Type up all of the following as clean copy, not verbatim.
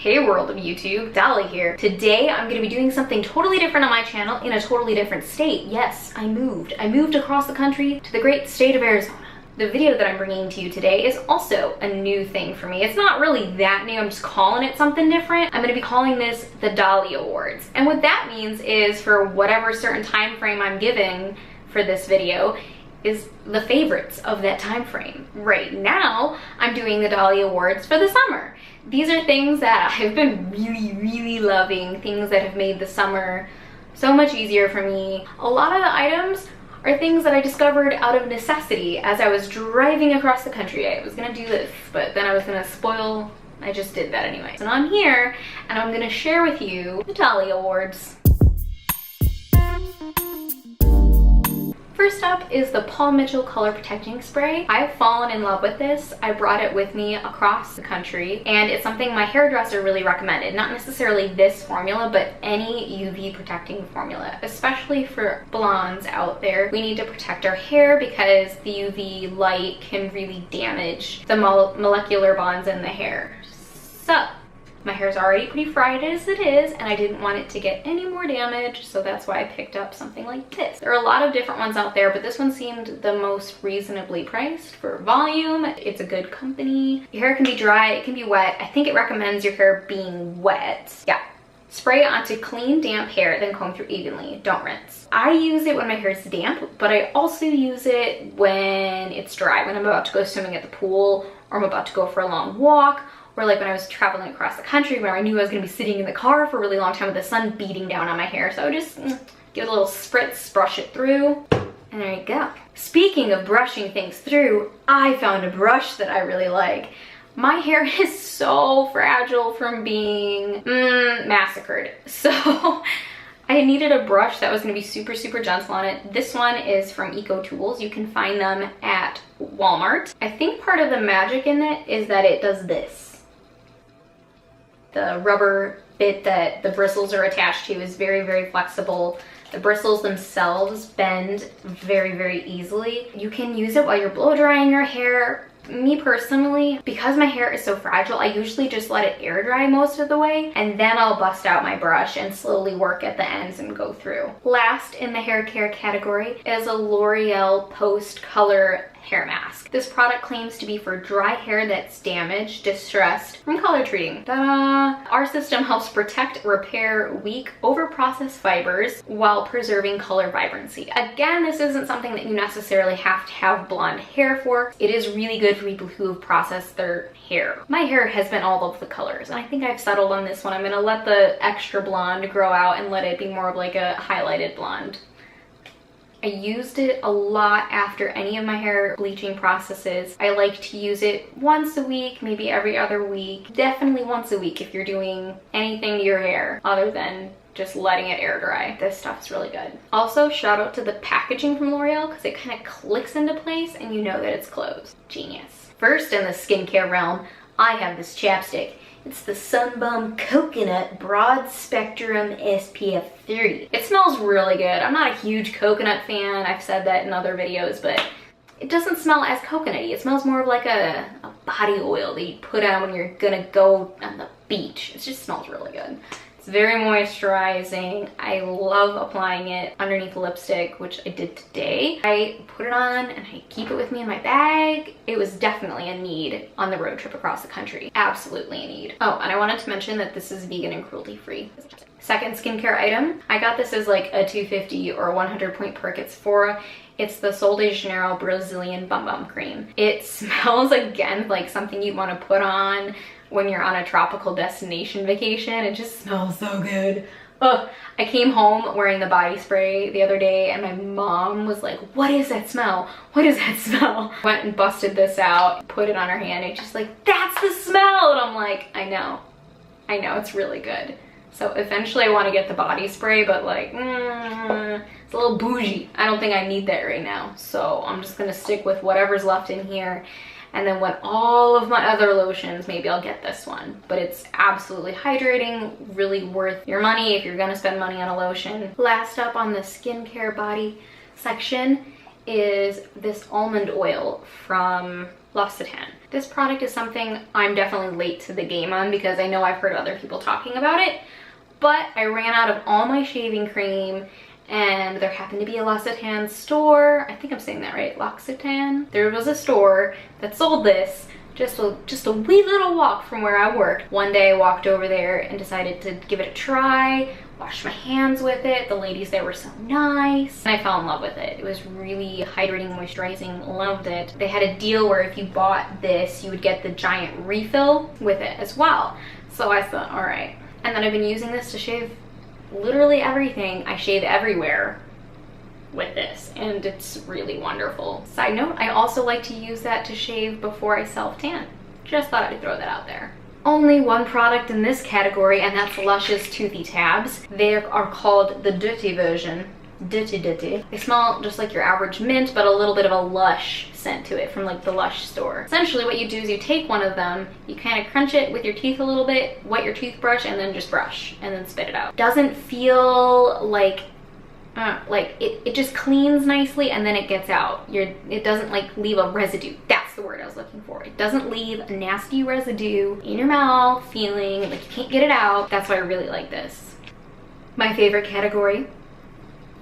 Hey world of YouTube, Dolly here. Today I'm going to be doing something totally different on my channel in a totally different state. Yes, I moved. I moved across the country to the great state of Arizona. The video that I'm bringing to you today is also a new thing for me. It's not really that new, I'm just calling it something different. I'm going to be calling this the Dolly Awards. And what that means is for whatever certain time frame I'm giving for this video is the favorites of that time frame. Right now, I'm doing the Dolly Awards for the summer. These are things that I've been really loving, things that have made the summer so much easier for me. A lot of the items are things that I discovered out of necessity as I was driving across the country. I was gonna do this, but then I was gonna spoil, I just did that anyway. So now I'm here, and I'm gonna share with you the Dolly Awards. First up is the Paul Mitchell Color Protecting Spray. I've fallen in love with this. I brought it with me across the country, and it's something my hairdresser really recommended. Not necessarily this formula, but any UV protecting formula, especially for blondes out there. We need to protect our hair because the UV light can really damage the molecular bonds in the hair. So, my hair's already pretty fried as it is, and I didn't want it to get any more damage, so that's why I picked up something like this. There are a lot of different ones out there, but this one seemed the most reasonably priced for volume. It's a good company. Your hair can be dry, it can be wet. I think it recommends your hair being wet. Yeah. Spray it onto clean, damp hair, then comb through evenly. Don't rinse. I use it when my hair is damp, but I also use it when it's dry, when I'm about to go swimming at the pool, or I'm about to go for a long walk, or like when I was traveling across the country where I knew I was gonna be sitting in the car for a really long time with the sun beating down on my hair. So I would just give it a little spritz, brush it through, and there you go. Speaking of brushing things through, I found a brush that I really like. My hair is so fragile from being massacred. So I needed a brush that was gonna be super gentle on it. This one is from Eco Tools. You can find them at Walmart. I think part of the magic in it is that it does this. The rubber bit that the bristles are attached to is very flexible. The bristles themselves bend very easily. You can use it while you're blow drying your hair. Me personally, because my hair is so fragile, I usually just let it air dry most of the way, and then I'll bust out my brush and slowly work at the ends and go through. Last in the hair care category is a L'Oreal Post Color hair mask. This product claims to be for dry hair that's damaged, distressed from color treating. Ta-da! Our system helps protect, repair weak, over-processed fibers while preserving color vibrancy. Again, this isn't something that you necessarily have to have blonde hair for. It is really good for people who have processed their hair. My hair has been all of the colors, and I think I've settled on this one. I'm gonna let the extra blonde grow out and let it be more of like a highlighted blonde. I used it a lot after any of my hair bleaching processes. I like to use it once a week, maybe every other week. Definitely once a week if you're doing anything to your hair other than just letting it air dry. This stuff's really good. Also, shout out to the packaging from L'Oreal because it kind of clicks into place and you know that it's closed. Genius. First in the skincare realm, I have this chapstick. It's the Sunbum Coconut Broad Spectrum SPF 30. It smells really good. I'm not a huge coconut fan. I've said that in other videos, but it doesn't smell as coconutty. It smells more of like a body oil that you put on when you're gonna go on the beach. It just smells really good. It's very moisturizing. I love applying it underneath the lipstick, which I did today. I put it on and I keep it with me in my bag. It was definitely a need on the road trip across the country. Absolutely a need. Oh, and I wanted to mention that this is vegan and cruelty free. Second skincare item. I got this as like a 250 or 100 point perk. It's Sephora. It's the Sol de Janeiro Brazilian Bum Bum Cream. It smells, again, like something you'd want to put on when you're on a tropical destination vacation. It just smells so good. Ugh. I came home wearing the body spray the other day and my mom was like, what is that smell? What is that smell? Went and busted this out, put it on her hand, and just like, that's the smell! And I'm like, I know, it's really good. So eventually I want to get the body spray, but like, it's a little bougie. I don't think I need that right now. So I'm just gonna stick with whatever's left in here. And then when all of my other lotions, maybe I'll get this one. But it's absolutely hydrating, really worth your money if you're gonna spend money on a lotion. Last up on the skincare body section is this almond oil from L'Occitane. This product is something I'm definitely late to the game on because I know I've heard other people talking about it, but I ran out of all my shaving cream and there happened to be a L'Occitane store. I think I'm saying that right, L'Occitane. There was a store that sold this just a wee little walk from where I worked. One day I walked over there and decided to give it a try, washed my hands with it. The ladies there were so nice and I fell in love with it. It was really hydrating, moisturizing, loved it. They had a deal where if you bought this, you would get the giant refill with it as well. So I thought, all right. And then I've been using this to shave literally everything. I shave everywhere with this and it's really wonderful. Side note, I also like to use that to shave before I self-tan. Just thought I'd throw that out there. Only one product in this category and that's Lush's Toothy tabs. They are called the Dirty version. Dirty. They smell just like your average mint, but a little bit of a Lush scent to it from like the Lush store. Essentially what you do is you take one of them, you kind of crunch it with your teeth a little bit, wet your toothbrush, and then just brush and then spit it out. Doesn't feel like it just cleans nicely and then it gets out. It doesn't like leave a residue. That's the word I was looking for. It doesn't leave a nasty residue in your mouth feeling like you can't get it out. That's why I really like this. My favorite category.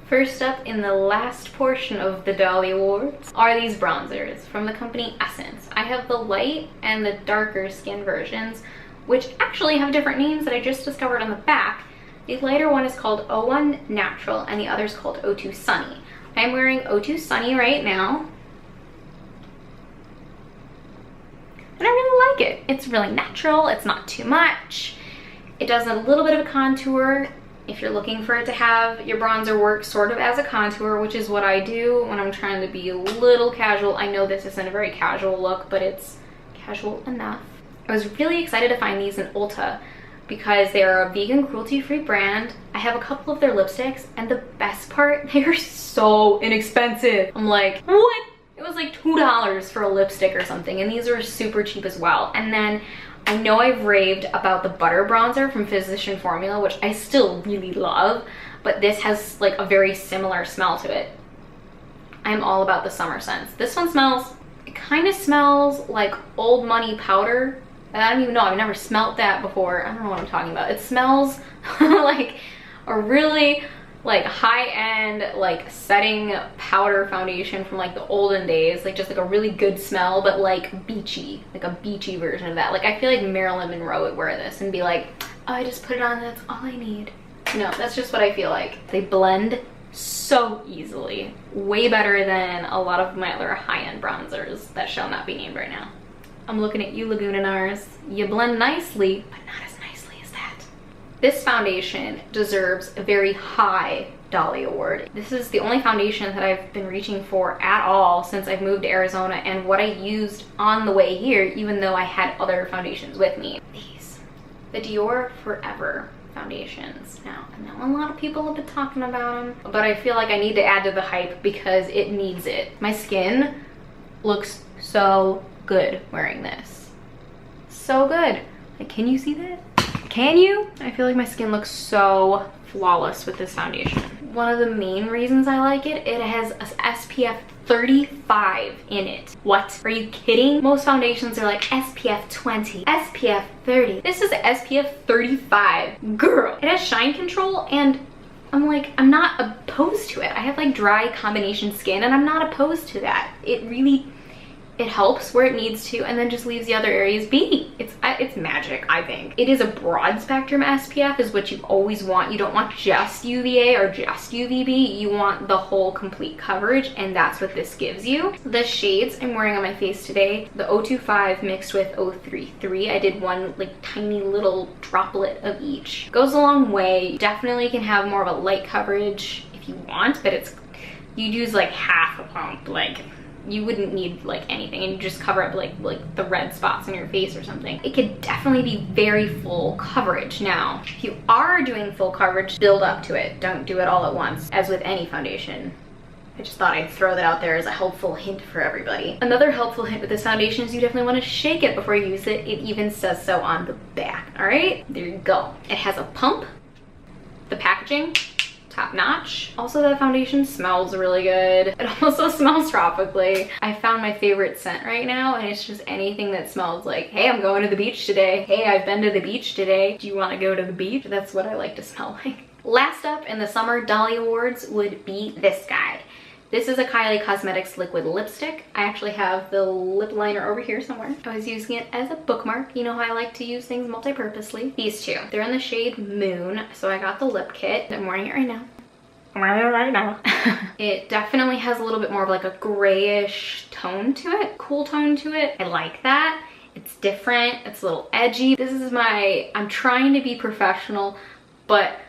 First up in the last portion of the Dolly Awards are these bronzers from the company Essence. I have the light and the darker skin versions, which actually have different names that I just discovered on the back. The lighter one is called 01 Natural and the other is called 02 Sunny. I'm wearing 02 Sunny right now. And I really like it. It's really natural, it's not too much. It does a little bit of a contour if you're looking for it to have your bronzer work sort of as a contour, which is what I do when I'm trying to be a little casual. I know this isn't a very casual look, but it's casual enough. I was really excited to find these in Ulta because they are a vegan cruelty-free brand. I have a couple of their lipsticks and the best part, they are so inexpensive. I'm like, what? It was like $2 for a lipstick or something and these are super cheap as well. And then I know I've raved about the butter bronzer from Physician Formula, which I still really love, but this has like a very similar smell to it. I'm all about the summer scents. This one smells, it kind of smells like old money powder. I don't even know, I've never smelled that before. I don't know what I'm talking about. It smells like a really like high-end like setting powder foundation from like the olden days, like just like a really good smell, but like beachy, like a beachy version of that. Like I feel like Marilyn Monroe would wear this and be like, oh, I just put it on, that's all I need. You know, that's just what I feel like. They blend so easily, way better than a lot of my other high-end bronzers that shall not be named right now. I'm looking at you, Lagoonanars. You blend nicely, but not as nicely as that. This foundation deserves a very high Dolly Award. This is the only foundation that I've been reaching for at all since I've moved to Arizona and what I used on the way here, even though I had other foundations with me. These, the Dior Forever foundations. Now, I know a lot of people have been talking about them, but I feel like I need to add to the hype because it needs it. My skin looks so good wearing this. So good. Like, can you see that? Can you? I feel like my skin looks so flawless with this foundation. One of the main reasons I like it, it has a SPF 35 in it. What? Are you kidding? Most foundations are like SPF 20, SPF 30. This is SPF 35. Girl. It has shine control and I'm like, I'm not opposed to it. I have like dry combination skin and I'm not opposed to that. It helps where it needs to and then just leaves the other areas be. It's magic, I think. It is a broad spectrum SPF is what you always want. You don't want just UVA or just UVB. You want the whole complete coverage and that's what this gives you. The shades I'm wearing on my face today, the 025 mixed with 033. I did one like tiny little droplet of each. Goes a long way. Definitely can have more of a light coverage if you want, but you'd use like half a pump, like you wouldn't need like anything and you just cover up like the red spots on your face or something. It could definitely be very full coverage. Now, if you are doing full coverage, build up to it. Don't do it all at once, as with any foundation. I just thought I'd throw that out there as a helpful hint for everybody. Another helpful hint with this foundation is you definitely want to shake it before you use it. It even says so on the back, all right? There you go. It has a pump. The packaging, top notch. Also, that foundation smells really good. It also smells tropically. I found my favorite scent right now, and it's just anything that smells like, hey, I'm going to the beach today. Hey, I've been to the beach today. Do you want to go to the beach? That's what I like to smell like. Last up in the Summer Dolly Awards would be this guy. This is a Kylie Cosmetics liquid lipstick. I actually have the lip liner over here somewhere. I was using it as a bookmark. You know how I like to use things multi-purposely. These two, they're in the shade Moon. So I got the lip kit. I'm wearing it right now. I'm wearing it right now. It definitely has a little bit more of like a grayish tone to it, cool tone to it. I like that. It's different, it's a little edgy. This is I'm trying to be professional, but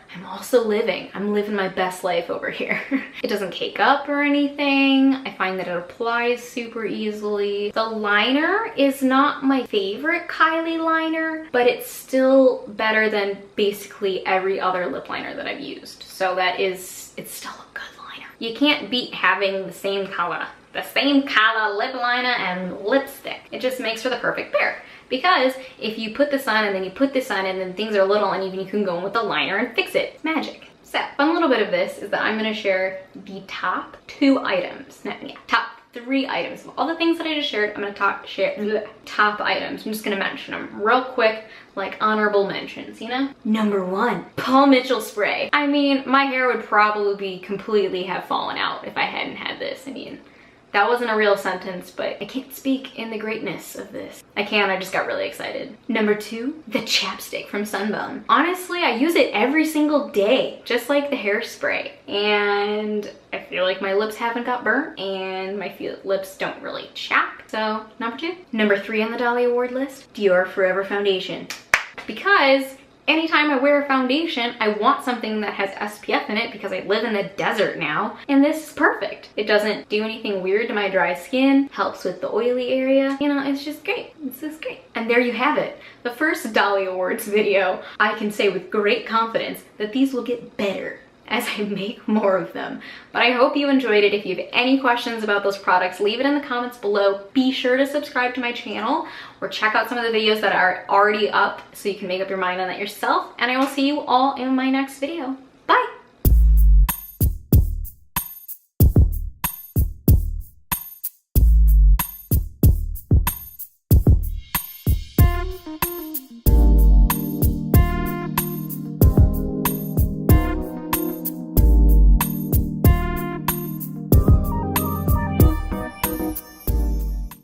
I'm living my best life over here. It doesn't cake up or anything. I find that it applies super easily. The liner is not my favorite Kylie liner, but it's still better than basically every other lip liner that I've used. So it's still a good liner. You can't beat having the same color lip liner and lipstick. It just makes for the perfect pair. Because if you put this on and then you put this on and then things are a little uneven, you can go in with the liner and fix it. It's magic. So, fun little bit of this is that I'm gonna share the top 2 items. Top 3 items. Of all the things that I just shared, I'm gonna share top items. I'm just gonna mention them real quick, like honorable mentions, you know? Number 1, Paul Mitchell spray. I mean, my hair would probably completely have fallen out if I hadn't had this. I mean, that wasn't a real sentence, but I can't speak in the greatness of this. I just got really excited. Number 2, the chapstick from Sunbum. Honestly, I use it every single day, just like the hairspray. And I feel like my lips haven't got burnt and my lips don't really chap. So, number 2. Number 3 on the Dolly Award list, Dior Forever Foundation. Because anytime I wear a foundation, I want something that has SPF in it because I live in the desert now, and this is perfect. It doesn't do anything weird to my dry skin, helps with the oily area. You know, it's just great. This is great. And there you have it. The first Dolly Awards video. I can say with great confidence that these will get better as I make more of them. But I hope you enjoyed it. If you have any questions about those products, leave it in the comments below. Be sure to subscribe to my channel or check out some of the videos that are already up so you can make up your mind on that yourself. And I will see you all in my next video. Bye!